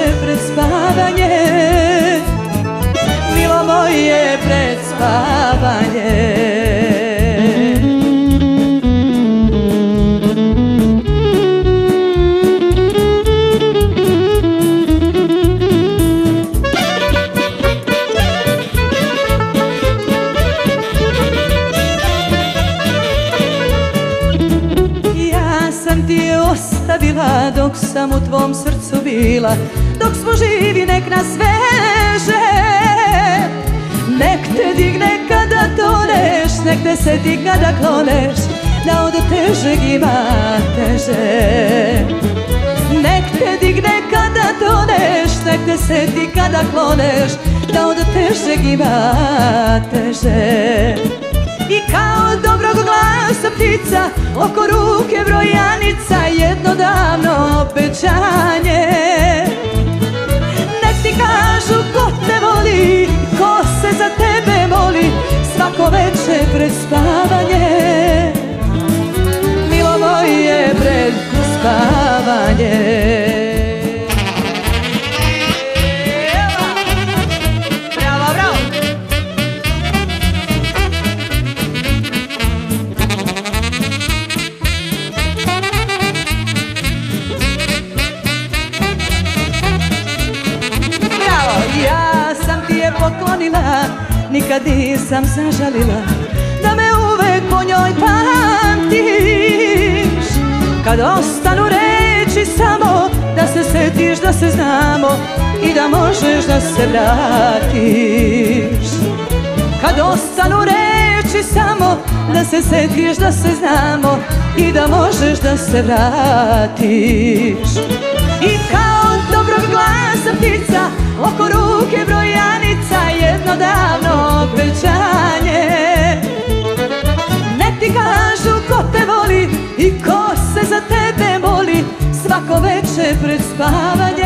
večer pred spavanje, milo moje, pred spavanje. Sam ti je ostavila dok sam u tvom srcu bila, dok smo živi nek nas veže. Nek te digne kada toneš, nek te seti kada kloneš, da od težeg ima teže. Nek te digne kada toneš, nek te seti kada kloneš, da od težeg ima teže. I kao dobrog glasa ptica, oko ruke brojanica, jedno davno obećanje. Nek ti kažu ko te voli, ko se za tebe moli, svako večer pred spavanje, milo moje, pred spavanje. Ja sam ti je poklonila, nikad nisam zažalila, da me uvek po njoj pamtiš. Kad ostanu reči samo, da se setiš da se znamo i da možeš da se vratiš. Kad ostanu reči samo, da se setiš da se znamo i da možeš da se vratiš. I kao dobrog glasa ptica, oko ruke brojanica, jedno davno obećanje. Nek ti kažu ko te voli i ko se za tebe moli, svako večer pred spavanje.